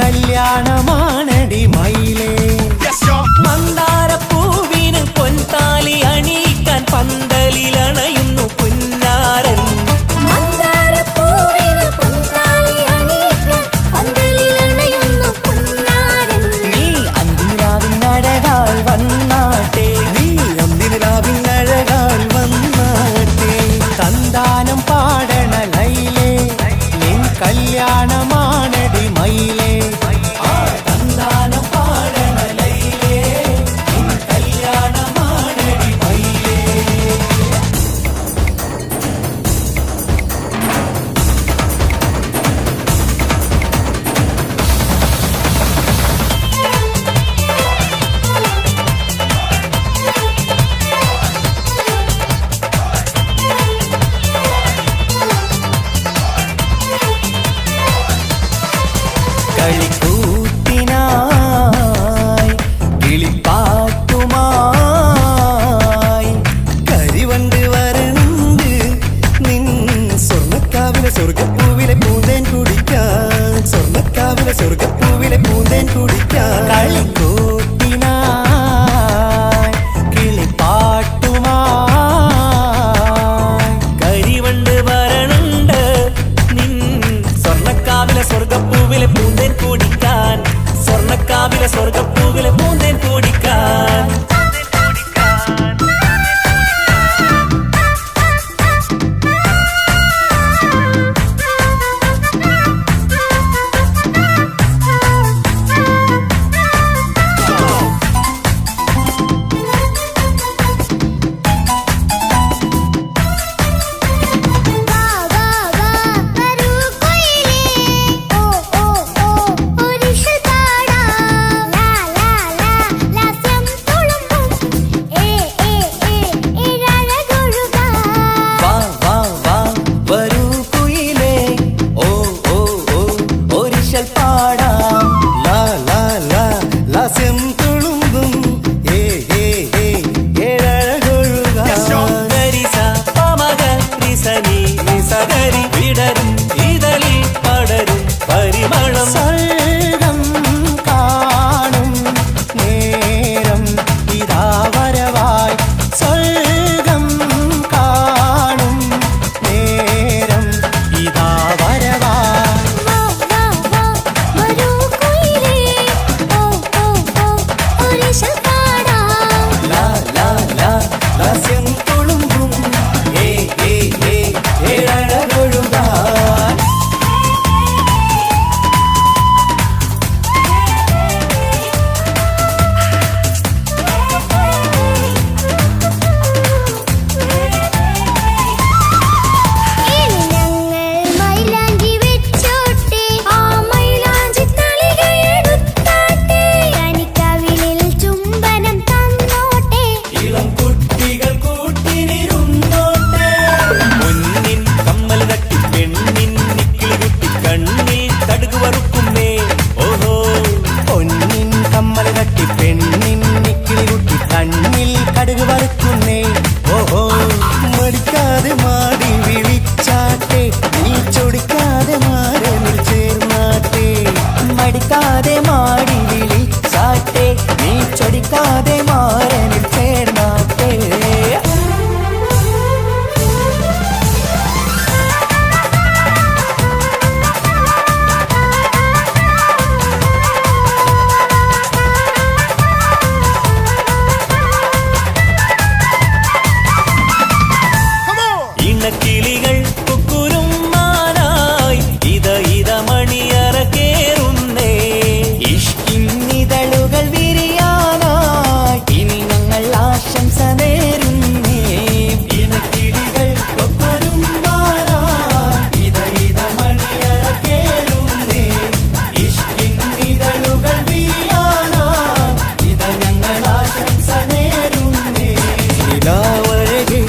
കല്യാണമാണടി മയിലേ. മന്ദാരപ്പൂവിന് പൊൻതാലി അണിയിക്കാൻ പന്തലിലണയുന്നു പുന്നാരൻ. മന്ദാരപ്പൂവിന് പൊൻതാലി അണിയിക്കാൻ പന്തലിലണയുന്നു പുന്നാരൻ. നീ അന്തിരാവിനഴകാൽ വന്നാട്ടെ, നീ അന്തിരാവിനഴകാൽ വന്നാട്ടെ. സന്താനം പാടണ ലൈലേ, നിൻ കല്യാണമാണടി മയിലേ. സന്താനം പാടണ ലൈലേ, നിൻ കല്യാണമാണടി മയിലേ. കളിക്കൂത്തിനായി കിളിപ്പാട്ടുമായി കരിവണ്ട് വരണ്ട് നിൻ സ്വർണ്ണക്കാവിലെ സ്വർഗപ്പൂവിലെ പൂന്തേൻ കുടിക്കാൻ. സ്വർണ്ണക്കാവിലെ സ്വർഗപ്പൂവിലെ പൂന്തേൻ കുടിക്കാൻ. കളിക്കൂത്തിനായി കിളിപ്പാട്ടുമായി കരിവണ്ട് വരണുണ്ട് നിൻ സ്വർണ്ണക്കാവിലെ സ്വർഗപ്പൂവിലെ പൂന്തേൻ കുടിക്കാൻ. സ്വർണ്ണക്കാവിലെ സ്വർഗപ്പൂവിലെ പൂന്തേൻ കുടിക്കാൻ. വാ വാ വാ വരൂ കൊയിലേ, ഓ ഓ ഓ ഒരിഷൽ പാടാം. ലാ ലാ ലാ ലാസ്യം തുളുമ്പും ഏ ഏ ഏ ഇഴഴകൊഴുകാം. വാ വാ വാ വരൂ കുയിലേ, ഓ ഓ ഓ ഒരിശൽ പാടാം. ലാ ലാ ലാ ലാസ്യം തുളുമ്പും ഏ ഏ ഏ ഏഴഴകൊഴുകാൻ. ഗരിസ പമഗ നിസനി നിസഗരി വിടരും ഇതളിൽ പടരും പരിമളം. സ്വർഗം കാണും നേരം ഇതാ വരവായി. സ്വർഗം കാണും നേരം ഇതാ വരവായി. വാ വാ വാ വരൂ കൊയിലേ, ഓ ഓ ഓ ഒരിഷൽ പാടാം. ലാ ലാ ലാ ലാസ്യം തുളുമ്പും ഏ ഏ ഏ ഏഴഴകൊഴുകാൻ. ഇനി ഞങ്ങൾ മൈലാഞ്ചി വെച്ചോട്ടെ, ആ മൈലാഞ്ചി തളികയെടുത്താട്ടെ. കനിക്കവിളിൽ ചുംബനം തന്നോട്ടെ. ഇളം കുട്ടികൾ കൂട്ടിനിരുന്നോട്ടെ. പൊന്നിൻ കമ്മൽ തട്ടി പെണ്ണിൻ നിക്കിളി കുട്ടി കണ്ണിൽ തടുകു വറുക്കുന്നേ. ഓഹോ പൊന്നിൻ കമ്മൽ തട്ടി പെണ്ണിൻ നിക്കിളി കുട്ടി കണ്ണിൽ കടുക് വറുക്കുന്നേ. ഓഹോ മടിക്കാതെ മാടി വിളിച്ചാട്ടെ, നീ ചൊടിക്കാതെ മാറനിൽ ചേർന്നാട്ടെ. മടിക്കാതെ മാടി വിളിച്ചാട്ടെ, നീ ചൊടിക്കാതെ മാറനിൽ ചേർന്നാട്ടെ. ഇണക്കിളികൾ കുക്കുരും മാനായി ഇത ഇത മണിയറ കേറുന്നേ. ഇഷ്കിന്നിതളുകൾ വിരിയാനായി ഇനി ഞങ്ങൾ ആശംസ നേരുന്നേ. ഇണക്കിളികൾ ഒപ്പരും മാറായി ഇത ഇത മണിയറ കേറുന്നേ. ഇഷ്കിന്നിതളുകൾ വീഴാനായി ഇത ഞങ്ങൾ ആശംസ നേരുന്നേ. നിലാവഴകെ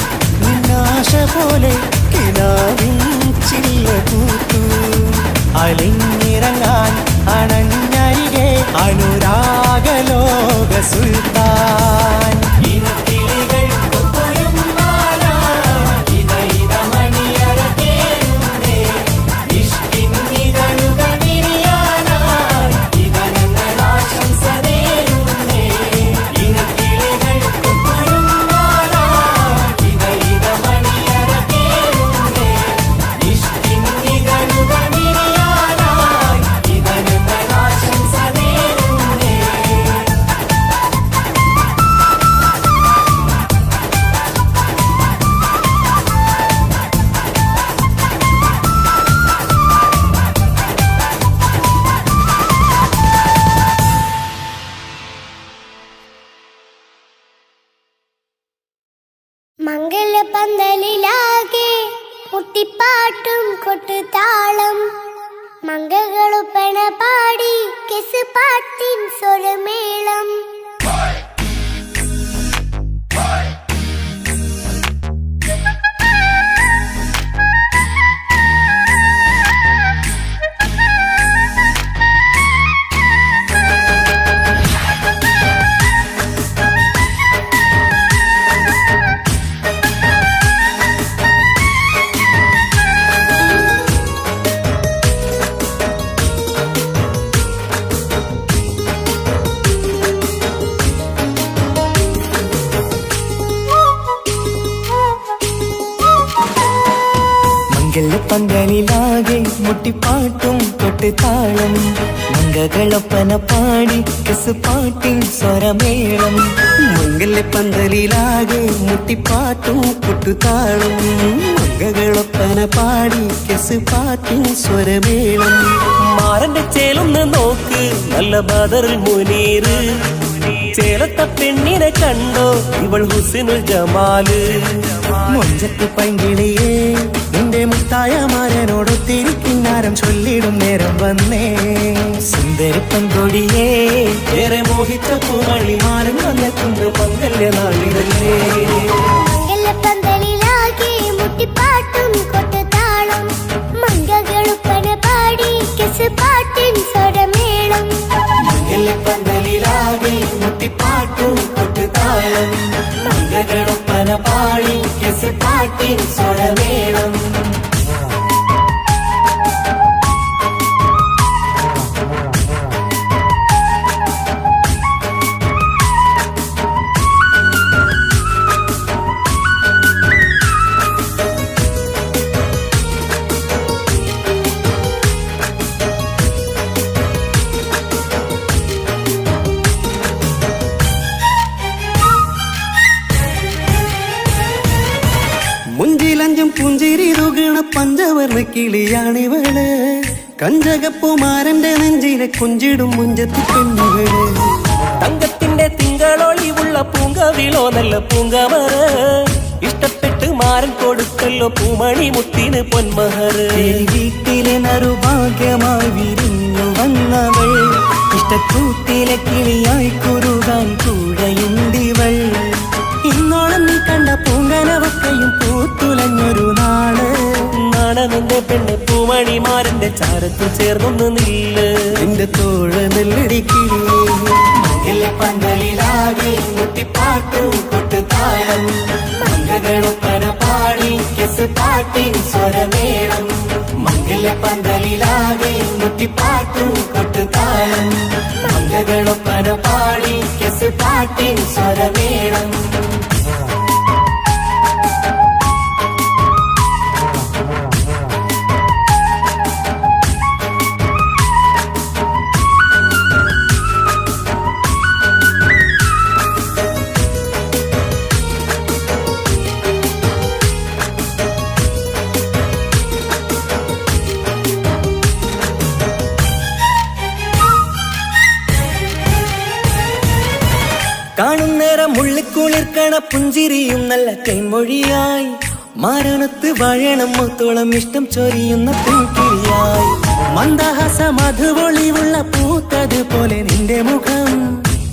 നിന്നാശ പോലെ കിനാവിൻ ചില്ല പൂത്തു. അലിഞ്ഞിറങ്ങാൻ അണഞ്ഞരികെ അനുരാഗലോക സുൽത്താൻ. ഇനക്കിളികൾ ഒപ്പരും മാറായി ഇത ഇത മണിയറ കേറുന്നേ. ഇഷ്കിന്നിതളുകൾ വിരിയാനായി മംഗകളുപ്പന പാടി കെസ് പാട്ടിൻ സ്വരമേളം പന്തലിലാകെ മുട്ടിപ്പാട്ടും കൊട്ടുതാളം മംഗകളൊപ്പന പാടി കെസ് പാട്ടിൻ സ്വരമേളം മംഗല്യപ്പന്തലിലാകെ മുട്ടിപ്പാട്ടും കൊട്ടുതാളം മംഗകളൊപ്പന പാടി കെസ് പാട്ടിൻ സ്വരമേളം മാറന്റെ ചേലൊന്ന് നോക്ക് നല്ല ബദറിൽ മുനീറ് ചേലത്ത പെണ്ണിനെ കണ്ടോ ഇവൾ ഹുസിനുൽ ജമാല് മൊഞ്ചത്ത് പൈങ്കിളിയേ നിന്റെ മുത്തായ മാരനോടൊത്തിരിക്കിന്നാരം ചൊല്ലിടും നേരം വന്നേ സുന്ദരി പങ്കൊടിയേ ഏറെ മോഹിച്ച പൂമണിമാരൻ വന്നെത്തുന്ന മംഗല്യ നാളിതല്ലേ മംഗലപ്പന്തലിലാകെ മുട്ടിപ്പാട്ടും കൊട്ടുതാളം മംഗകളുപ്പന പാടി കെസ് പാട്ടിൻ സ്വരമേളം പന്തലിലാകെ മുട്ടിപ്പാട്ടും കൊട്ടുതാളം മംഗകളൊപ്പന പാടി കെസ് പാട്ടിൻ സ്വരമേളം മുഞ്ചിലഞ്ചും പുഞ്ചിരി തുകണ പഞ്ചവർണ്ണ കിളിയാണിവള് കഞ്ചകപ്പുമാരന്റെ നെഞ്ചിലെ കൊഞ്ചിടും മുഞ്ചത്തി പെണ്ണുകള് തങ്കത്തിന്റെ തിങ്കളൊളിവുള്ള പൂങ്കവിളോ നല്ല പൂങ്കമറ ഇഷ്ടപ്പെട്ട് മാരൻ കൊടുക്കല്ലോ പൂമണി മുത്തിന് പൊന്മഹർ വീട്ടിലെ നറുഭാഗ്യമായി വിരിഞ്ഞു വന്നവൾ ഇഷ്ടക്കൂട്ടിലെ കിളിയായി കുറുകാൻ കൂടെയുണ്ടിവൾ ഇന്നോളം നീ കണ്ട പൂങ്കനവക്കയും പൂത്തുലഞ്ഞൊരു നാള് നാണമെന്റെ പെണ്ണ് പൂമണിമാരന്റെ ചാരത്ത് ചേർന്നൊന്ന് നില്ല് നിന്റെ തോഴ നെല്ലടിക്കില്ലേ പന്തലിലാകെ മുട്ടിപ്പാട്ടും കൊട്ടുതാളം മംഗകളൊപ്പന പാടി കെസ് പാട്ടിൻ സ്വരമേളം പന്തലിലാകെ മുട്ടിപ്പാട്ടും കൊട്ടുതാളം മംഗകളൊപ്പന പാടി കെസ് പാട്ടിൻ സ്വരമേളം കാണുന്നേരം മുള്ളിക്കുളിർക്കണ പുഞ്ചിരിയും നല്ല കൈമൊഴിയായി മാരണത്ത് വാഴണം മുത്തോളം ഇഷ്ടം ചൊരിയുന്ന പൂക്കിളിയായി മന്ദഹാസ മധുപൊളിവുള്ള പൂത്തതുപോലെ നിന്റെ മുഖം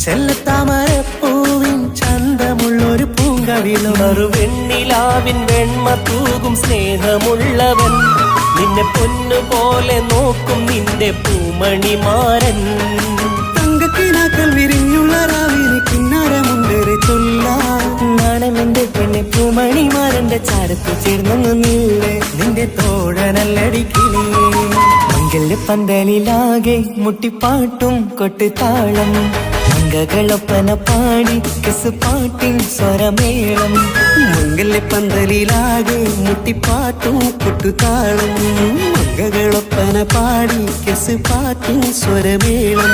ചെല്ലത്താമരപ്പൂവിൻ ചന്തമുള്ളൊരു പൂങ്കവിളും വെണ്ണിലാവിൻ വെണ്മ തൂകും സ്നേഹമുള്ളവൻ നിന്നെ പൊന്നുപോലെ നോക്കും നിന്റെ പൂമണിമാരൻ തങ്കക്കിനാക്കൾ വിരിഞ്ഞുള്ള രാവിലെ കിന്നാരമുണ്ടേറെ ചൊല്ലാം നാണമെന്റെ പെണ്ണെ പൂമണിമാരന്റെ ചാരത്ത് ചേർന്നൊന്നു നില്ലേ നിന്റെ തോഴനല്ലടിക്കിളിയേ പന്തലിലാകെ മുട്ടിപ്പാട്ടും കൊട്ടുതാളം മംഗകളൊപ്പന പാടി കെസ് പാട്ടിൻ സ്വരമേളം മംഗല്യപ്പന്തലിലാകെ മുട്ടിപ്പാട്ടും കൊട്ടുതാളം മംഗകളൊപ്പന പാടി കെസ് പാട്ടും സ്വരമേളം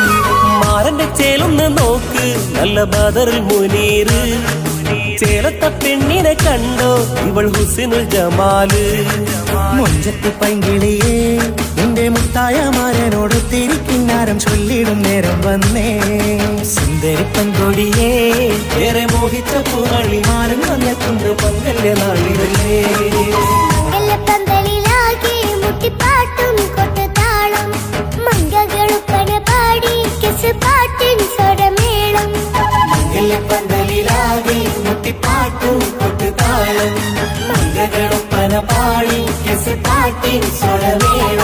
മാറന്റെ ചേലൊന്ന് നോക്ക് നല്ല ബദറിൽ മുനീറ് ചേലത്ത പെണ്ണിനെ കണ്ടോ ഇവൾ ഹുസിനുൽ ജമാല് മൊഞ്ചത്ത് പൈങ്കിളിയേ നിന്റെ മുത്തായ മാരനോടൊത്തിരിക്കിന്നാരം ചൊല്ലിടും നേരം വന്നേ സുന്ദരി പങ്കൊടിയേ ഏറെ മോഹിച്ച പൂമണിമാരൻ വന്നെത്തുന്ന മംഗല്യ നാളിതല്ലേ മംഗലപ്പന്തലിലാകെ മുട്ടിപ്പാട്ടും കൊട്ടുതാളം മംഗകൾ പാടി കെസ് പാട്ടിൻ സ്വരമേളം